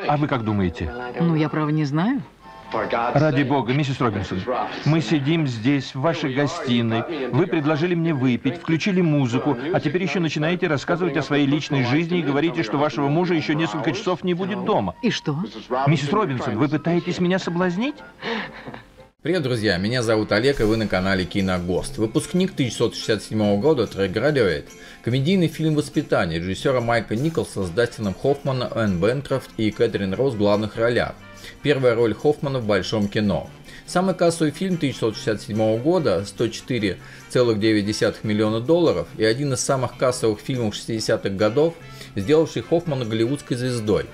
А вы как думаете? Ну, я, право, не знаю. Ради бога, миссис Робинсон, мы сидим здесь, в вашей гостиной. Вы предложили мне выпить, включили музыку, а теперь еще начинаете рассказывать о своей личной жизни и говорите, что вашего мужа еще несколько часов не будет дома. И что? Миссис Робинсон, вы пытаетесь меня соблазнить? Привет, друзья! Меня зовут Олег, и вы на канале Киногост. Выпускник 1967 года «The Graduate» – комедийный фильм «Воспитание» режиссера Майка Николса с Дастином Хоффманом, Энн Бэнкрофт и Кэтрин Росс в главных ролях. Первая роль Хоффмана в большом кино. Самый кассовый фильм 1967 года – $104,9 миллиона и один из самых кассовых фильмов 60-х годов, сделавший Хоффмана голливудской звездой.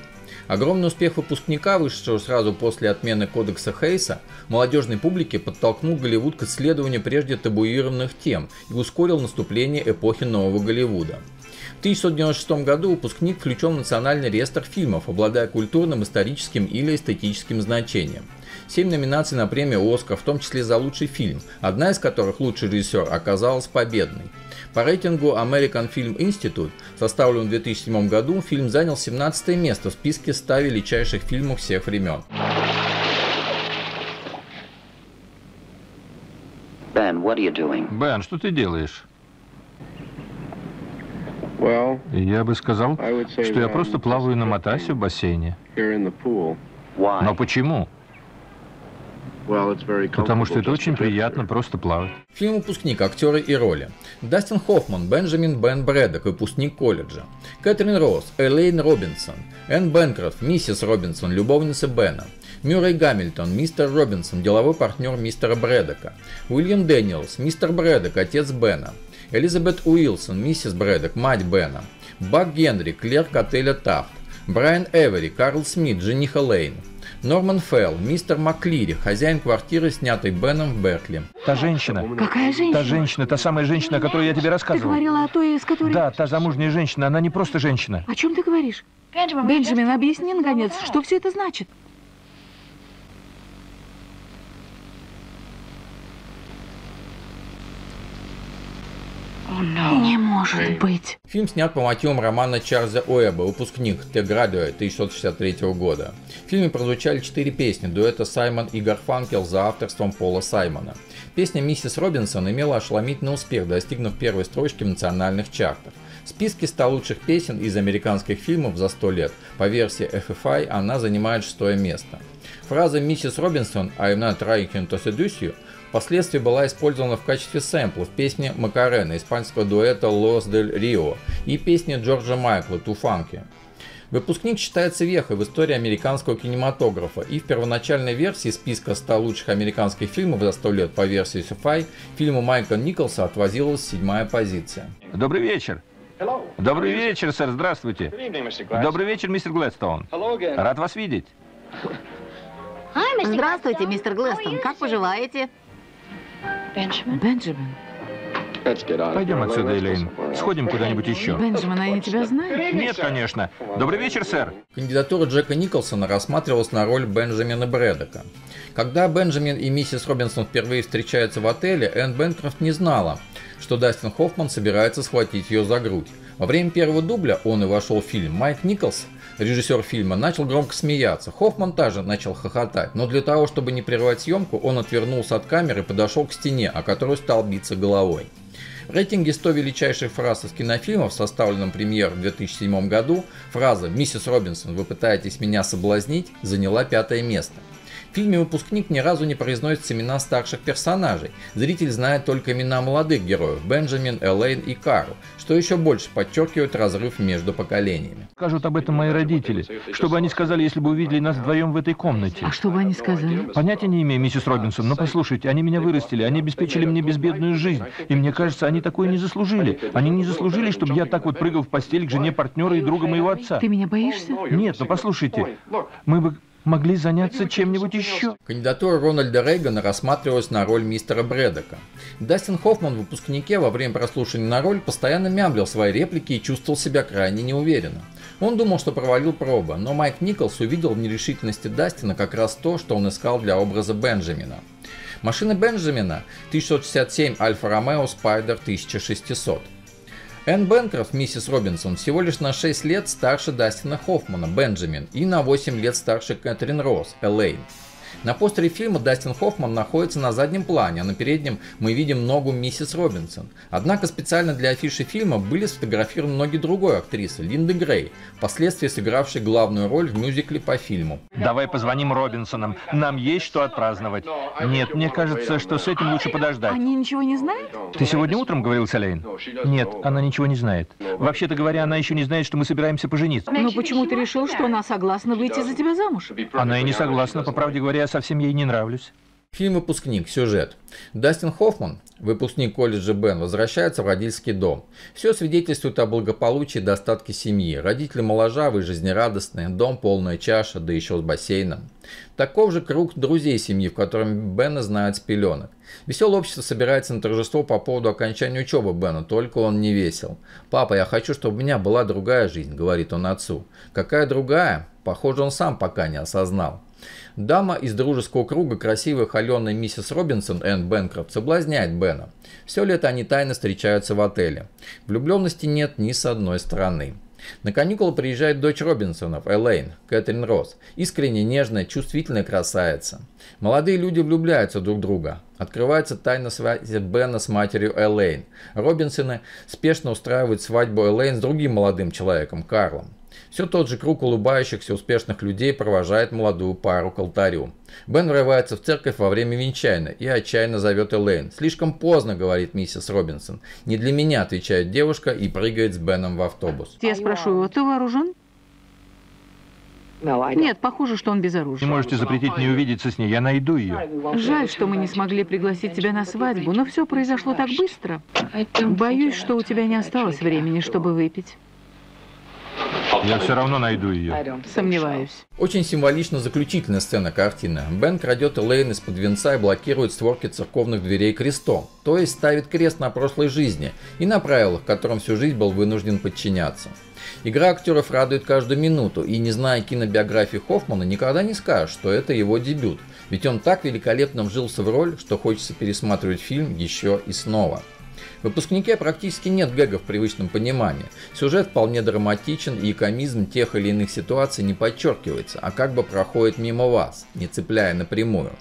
Огромный успех выпускника, вышедшего сразу после отмены Кодекса Хейса, молодежной публике подтолкнул Голливуд к исследованию прежде табуированных тем и ускорил наступление эпохи нового Голливуда. В 1996 году выпускник включен в Национальный реестр фильмов, обладая культурным, историческим или эстетическим значением. 7 номинаций на премию «Оскар», в том числе за лучший фильм, одна из которых «Лучший режиссер» оказалась победной. По рейтингу American Film Institute, составленному в 2007 году, фильм занял 17 место в списке 100 величайших фильмов всех времен. Бен, что ты делаешь? Я бы сказал, что я просто плаваю на матрасе в бассейне. Но почему? Потому что это очень приятно просто плавать. Фильм «Выпускник», актеры и роли. Дастин Хоффман, Бенджамин Бен Брэддок, выпускник колледжа. Кэтрин Росс, Элейн Робинсон. Энн Бэнкрофт, миссис Робинсон, любовница Бена. Мюррей Гамильтон, мистер Робинсон, деловой партнер мистера Брэддока. Уильям Дэниелс, мистер Брэддок, отец Бена. Элизабет Уилсон, миссис Брэддок, мать Бена. Бак Генри, клерк отеля Тафт. Брайан Эвери, Карл Смит, жених Элейн. Норман Фелл, мистер Маклири, хозяин квартиры, снятой Беном в Беркли. Та женщина. Какая женщина? Та женщина, та самая женщина, о которой я тебе рассказывал. Ты говорила о той, с которой... Да, та замужняя женщина, она не просто женщина. О чем ты говоришь? Бенджамин, объясни, наконец, что все это значит? Не может быть. Фильм снят по мотивам романа Чарльза Уэбба «Выпускник» «The Graduate» 1963 года. В фильме прозвучали 4 песни дуэта Саймон и Гарфанкел за авторством Пола Саймона. Песня «Миссис Робинсон» имела ошеломительный успех, достигнув первой строчки в национальных чартах. В списке 100 лучших песен из американских фильмов за 100 лет по версии FFI она занимает 6 место. Фраза «Миссис Робинсон, I'm not trying to seduce you» впоследствии была использована в качестве сэмпла в песне Макарена испанского дуэта Los del Rio и песне Джорджа Майкла «Too Funky». «Выпускник» считается вехой в истории американского кинематографа, и в первоначальной версии списка 100 лучших американских фильмов за 100 лет по версии SFI фильму Майка Николса отвозилась 7-я позиция. Добрый вечер. Добрый вечер, сэр, здравствуйте. Добрый вечер, мистер Глэдстоун. Рад вас видеть. Здравствуйте, мистер Глэдстоун, как поживаете? Бенджамин. Пойдем отсюда, Элейн. Сходим куда-нибудь еще. Бенджамин, они тебя знают? Нет, конечно. Добрый вечер, сэр. Кандидатура Джека Николсона рассматривалась на роль Бенджамина Брэддока. Когда Бенджамин и миссис Робинсон впервые встречаются в отеле, Энн Бэнкрофт не знала, что Дастин Хоффман собирается схватить ее за грудь. Во время первого дубля он и вошел в фильм. Майк Николс, режиссер фильма, начал громко смеяться. Хоффман также начал хохотать, но для того, чтобы не прервать съемку, он отвернулся от камеры и подошел к стене, о которую стал биться головой. В рейтинге 100 величайших фраз из кинофильмов, составленном премьерой в 2007 году, фраза «Миссис Робинсон, вы пытаетесь меня соблазнить» заняла 5-е место. В фильме «Выпускник» ни разу не произносятся имена старших персонажей. Зритель знает только имена молодых героев – Бенджамин, Элейн и Карл, что еще больше подчеркивает разрыв между поколениями. Скажут об этом мои родители. Что бы они сказали, если бы увидели нас вдвоем в этой комнате? А что бы они сказали? Понятия не имею, миссис Робинсон, но послушайте, они меня вырастили, они обеспечили мне безбедную жизнь. И мне кажется, они такое не заслужили. Они не заслужили, чтобы я так вот прыгал в постель к жене партнера и друга моего отца. Ты меня боишься? Нет, но послушайте, мы бы могли заняться чем-нибудь еще. Кандидатура Рональда Рейгана рассматривалась на роль мистера Брэддока. Дастин Хоффман в «Выпускнике» во время прослушивания на роль постоянно мямлил свои реплики и чувствовал себя крайне неуверенно. Он думал, что провалил пробы, но Майк Николс увидел в нерешительности Дастина как раз то, что он искал для образа Бенджамина. Машина Бенджамина 1967 Альфа Ромео Спайдер 1600. Энн Бэнкрофт, миссис Робинсон, всего лишь на 6 лет старше Дастина Хоффмана, Бенджамин, и на 8 лет старше Кэтрин Росс, Элейн. На постере фильма Дастин Хоффман находится на заднем плане, а на переднем мы видим ногу миссис Робинсон. Однако специально для афиши фильма были сфотографированы ноги другой актрисы, Линды Грей, впоследствии сыгравшей главную роль в мюзикле по фильму. Давай позвоним Робинсонам, нам есть что отпраздновать. Нет, мне кажется, что с этим лучше подождать. Они ничего не знают? Ты сегодня утром говорил с Элейн? Нет, она ничего не знает. Вообще-то говоря, она еще не знает, что мы собираемся пожениться. Но почему ты решил, что она согласна выйти за тебя замуж? Она и не согласна, по правде говоря, я совсем ей не нравлюсь. Фильм «Выпускник». Сюжет. Дастин Хоффман, выпускник колледжа Бен, возвращается в родительский дом. Все свидетельствует о благополучии и достатке семьи. Родители моложавые, жизнерадостные, дом полная чаша, да еще с бассейном. Таков же круг друзей семьи, в котором Бена знают с пеленок. Веселое общество собирается на торжество по поводу окончания учебы Бена, только он не весел. «Папа, я хочу, чтобы у меня была другая жизнь», — говорит он отцу. «Какая другая?» Похоже, он сам пока не осознал. Дама из дружеского круга, красивая холеная миссис Робинсон, Энн Бэнкрофт, соблазняет Бена. Все лето они тайно встречаются в отеле. Влюбленности нет ни с одной стороны. На каникулы приезжает дочь Робинсонов, Элейн, Кэтрин Росс, искренне нежная, чувствительная красавица. Молодые люди влюбляются друг в друга. Открывается тайна связи Бена с матерью Элейн. Робинсоны спешно устраивают свадьбу Элейн с другим молодым человеком, Карлом. Все тот же круг улыбающихся успешных людей провожает молодую пару к алтарю. Бен врывается в церковь во время венчания и отчаянно зовет Элейн. «Слишком поздно», — говорит миссис Робинсон. «Не для меня», — отвечает девушка и прыгает с Беном в автобус. Я спрошу его, ты вооружен? Нет, похоже, что он без оружия. Не можете запретить мне увидеться с ней, я найду ее. Жаль, что мы не смогли пригласить тебя на свадьбу, но все произошло так быстро. Боюсь, что у тебя не осталось времени, чтобы выпить. Я все равно найду ее. Сомневаюсь. Очень символична заключительная сцена картины. Бен крадет Элейн из-под венца и блокирует створки церковных дверей крестом, то есть ставит крест на прошлой жизни и на правилах, которым всю жизнь был вынужден подчиняться. Игра актеров радует каждую минуту, и не зная кинобиографии Хоффмана, никогда не скажешь, что это его дебют, ведь он так великолепно вжился в роль, что хочется пересматривать фильм еще и снова. В «Выпускнике» практически нет гэгов в привычном понимании. Сюжет вполне драматичен, и комизм тех или иных ситуаций не подчеркивается, а как бы проходит мимо вас, не цепляя напрямую.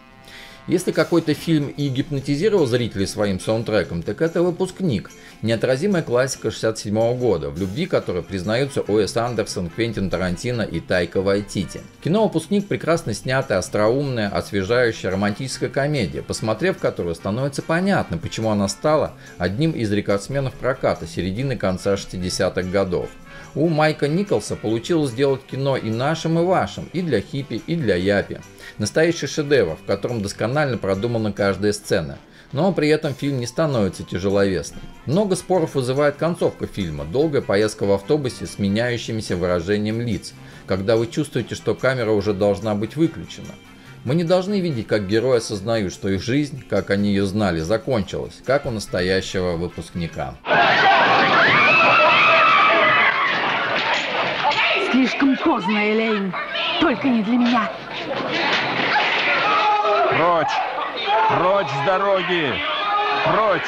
Если какой-то фильм и гипнотизировал зрителей своим саундтреком, так это «Выпускник», неотразимая классика 1967 года, в любви которой признаются Уэс Андерсон, Квентин Тарантино и Тайка Вайтити. Кино «Выпускник» прекрасно снятая, остроумная, освежающая романтическая комедия, посмотрев которую становится понятно, почему она стала одним из рекордсменов проката середины-конца 60-х годов. У Майка Николса получилось сделать кино и нашим, и вашим, и для хиппи, и для япи. Настоящий шедевр, в котором досконально продумана каждая сцена. Но при этом фильм не становится тяжеловесным. Много споров вызывает концовка фильма, долгая поездка в автобусе с меняющимися выражением лиц, когда вы чувствуете, что камера уже должна быть выключена. Мы не должны видеть, как герои осознают, что их жизнь, как они ее знали, закончилась, как у настоящего выпускника. Слишком поздно, Элейн. Только не для меня. Прочь! Прочь с дороги! Прочь!